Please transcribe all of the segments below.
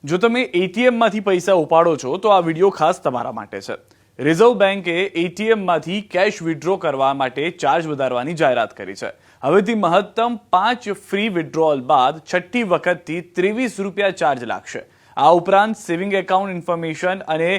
જો તમે એટીએમમાંથી પૈસા ઉપાડો છો તો આ વિડીયો ખાસ તમારા માટે છે. રિઝર્વ બેન્કે એટીએમમાંથી કેશ વિથડ્રો કરવા માટે ચાર્જ વધારવાની જાહેરાત કરી છે. હવેથી મહત્તમ 5 ફ્રી વિથડ્રોઅલ બાદ છઠ્ઠી વખતથી ₹23 ચાર્જ લાગશે. આ ઉપરાંત સેવિંગ એકાઉન્ટ ઇન્ફોર્મેશન અને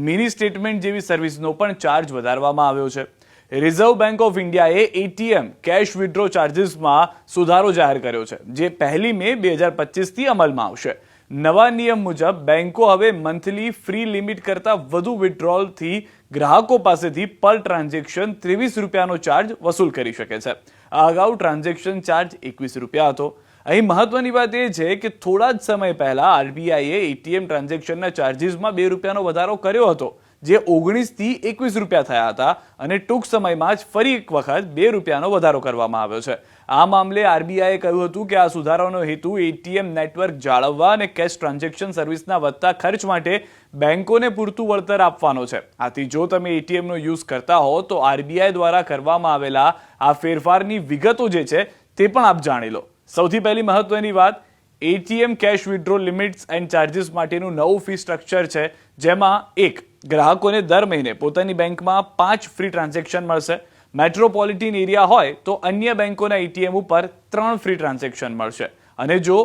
મિની સ્ટેટમેન્ટ જેવી સર્વિસનો પણ ચાર્જ વધારવામાં આવ્યો છે. રિઝર્વ બેંક ઓફ ઇન્ડિયાએ એટીએમ કેશ વિથડ્રો ચાર્જીસમાં સુધારો જાહેર કર્યો છે, જે 1 મે 2025થી અમલમાં આવશે. નવા નિયમ મુજબ બેંકો હવે મંથલી ફ્રી લિમિટ કરતાં વધુ વિથડ્રોલથી ગ્રાહકો પાસેથી પર ટ્રાન્ઝેક્શન ₹23નો ચાર્જ વસૂલ કરી શકે છે. આ અગાઉ ટ્રાન્ઝેક્શન ચાર્જ ₹21 હતો. અહીં મહત્વની વાત એ છે કે થોડા જ સમય પહેલા આરબીઆઈએ એટીએમ ટ્રાન્ઝેક્શનના ચાર્જીસમાં ₹2નો વધારો કર્યો હતો, જે 19થી ₹21 થયા હતા અને ટૂંક સમયમાં જ ફરી એક વખત ₹2નો વધારો કરવામાં આવ્યો છે. આ મામલે આરબીઆઈએ કહ્યું હતું કે આ સુધારાનો હેતુ એટીએમ નેટવર્ક જાળવવા અને કેશ ટ્રાન્ઝેક્શન સર્વિસના વધતા ખર્ચ માટે બેંકોને પૂરતું વળતર આપવાનો છે. આથી જો તમે એટીએમનો યુઝ કરતા હો તો આરબીઆઈ દ્વારા કરવામાં આવેલા આ ફેરફારની વિગતો જે છે તે પણ આપ જાણી લો. સૌથી પહેલી મહત્વની વાત, ATM cash withdraw limits and charges માટેનું નવું ફી સ્ટ્રક્ચર છે, જેમાં ગ્રાહકોને દર મહિને પોતાની બેંકમાં 5 ફ્રી ટ્રાન્ઝેક્શન મળશે. મેટ્રોપોલિટન એરિયા હોય તો અન્ય બેંકોના એટીએમ ઉપર 3 ફ્રી ટ્રાન્ઝેક્શન મળશે અને જો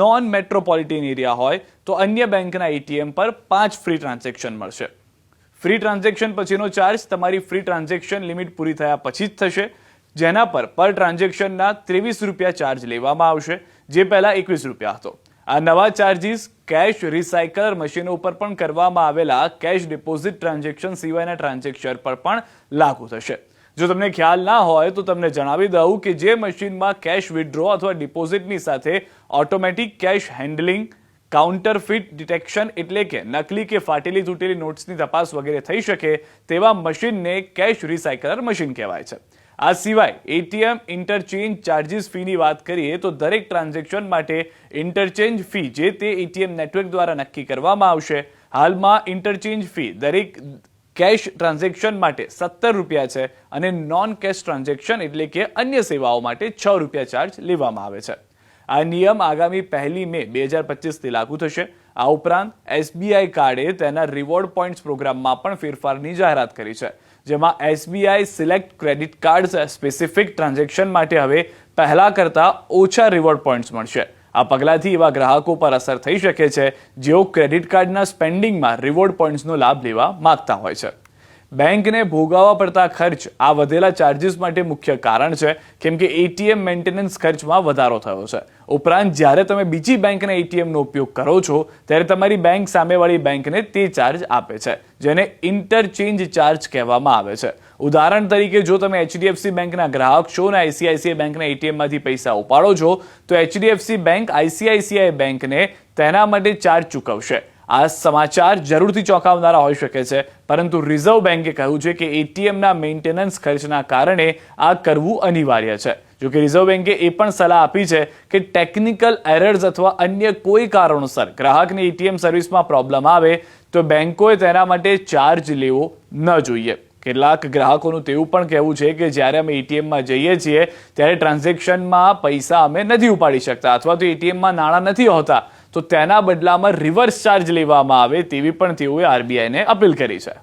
નોન મેટ્રોપોલિટન એરિયા હોય તો અન્ય બેંકના એટીએમ પર 5 ફ્રી ટ્રાન્ઝેક્શન મળશે. ફ્રી ટ્રાન્ઝેક્શન પછીનો ચાર્જ તમારી ફ્રી ટ્રાન્ઝેક્શન લિમિટ પૂરી થયા પછી જ થશે, જેના પર ટ્રાન્ઝેક્શનના ₹23 ચાર્જ લેવામાં આવશે, જે પહેલા ₹21 હતો. આ નવા ચાર્જીસ કેશ રિસાયકલર મશીનો ઉપર પણ કરવામાં આવેલા કેશ ડિપોઝિટ ટ્રાન્ઝેક્શન સિવાયના ટ્રાન્ઝેક્શન પર પણ લાગુ થશે. જો તમને ખ્યાલ ના હોય તો તમને જણાવી દઉં કે જે મશીનમાં કેશ વિથડ્રો અથવા ડિપોઝિટની સાથે ઓટોમેટિક કેશ હેન્ડલિંગ, કાઉન્ટરફિટ ડિટેક્શન એટલે કે નકલી કે ફાટેલી તૂટેલી નોટ્સની તપાસ વગેરે થઈ શકે તેવા મશીનને કેશ રિસાયકલર મશીન કહેવાય છે. આ સિવાય એટીએમ ઇન્ટરચેન્જ ચાર્જીસ ફીની વાત કરીએ તો દરેક ટ્રાન્ઝેક્શન માટે ઇન્ટરચેન્જ ફી જે તે એટીએમ નેટવર્ક દ્વારા નક્કી કરવામાં આવશે. હાલમાં ઇન્ટરચેન્જ ફી દરેક કેશ ટ્રાન્ઝેક્શન માટે ₹17 છે અને નોન કેશ ટ્રાન્ઝેક્શન એટલે કે અન્ય સેવાઓ માટે ₹6 ચાર્જ લેવામાં આવે છે. આ નિયમ આગામી 1 મે 2025થી લાગુ થશે. આ ઉપરાંત એસબીઆઈ કાર્ડે તેના રિવોર્ડ પોઈન્ટ્સ પ્રોગ્રામમાં પણ ફેરફારની જાહેરાત કરી છે, જેમાં SBI select credit card specific transaction માટે હવે પહેલા કરતાં ઓછા રિવોર્ડ પોઈન્ટ્સ મળશે. આ પગલાંથી એવા ગ્રાહકો પર અસર થઈ શકે છે જેઓ ક્રેડિટ કાર્ડના સ્પેન્ડિંગમાં રિવોર્ડ પોઈન્ટ્સનો લાભ લેવા માંગતા હોય છે. બેંકને ભોગવવા પડતા ખર્ચ આ વધેલા ચાર્જીસ માટે મુખ્ય કારણ છે, કેમ કે એટીએમ મેન્ટેનન્સ ખર્ચમાં વધારો થયો છે. ઉપરાંત જ્યારે તમે બીજી બેંકના એટીએમનો ઉપયોગ કરો છો ત્યારે તમારી બેંક સામેવાળી બેંકને તે ચાર્જ આપે છે, જેને ઇન્ટરચેન્જ ચાર્જ કહેવામાં આવે છે. ઉદાહરણ તરીકે, જો તમે એચડીએફસી બેંકના ગ્રાહક છો અને આઈસીઆઈસીઆઈ બેંકના એટીએમમાંથી પૈસા ઉપાડો છો તો એચડીએફસી બેંક આઈસીઆઈસીઆઈ બેંકને તેના માટે ચાર્જ ચૂકવશે. આ સમાચાર જરૂરથી ચોંકાવનારા હોઈ શકે છે, પરંતુ રિઝર્વ બેંકે કહ્યું છે કે એટીએમના મેન્ટેનન્સ ખર્ચના કારણે આ કરવું અનિવાર્ય છે. જો કે રિઝર્વ બેંકે એ પણ સલાહ આપી છે કે ટેકનિકલ એરર્સ અથવા અન્ય કોઈ કારણોસર ગ્રાહકને એટીએમ સર્વિસમાં પ્રોબ્લેમ આવે તો બેંકોએ તેના માટે ચાર્જ લેવો ન જોઈએ. કેટલાક ગ્રાહકોનું તેવું પણ કહેવું છે કે જ્યારે અમે એટીએમમાં જઈએ છીએ ત્યારે ટ્રાન્ઝેક્શનમાં પૈસા અમે નથી ઉપાડી શકતા અથવા તો એટીએમમાં નાણાં નથી હોતા, તો તેના બદલામાં રિવર્સ ચાર્જ લેવામાં આવે તેવી પણ તેઓએ આરબીઆઈને અપીલ કરી છે.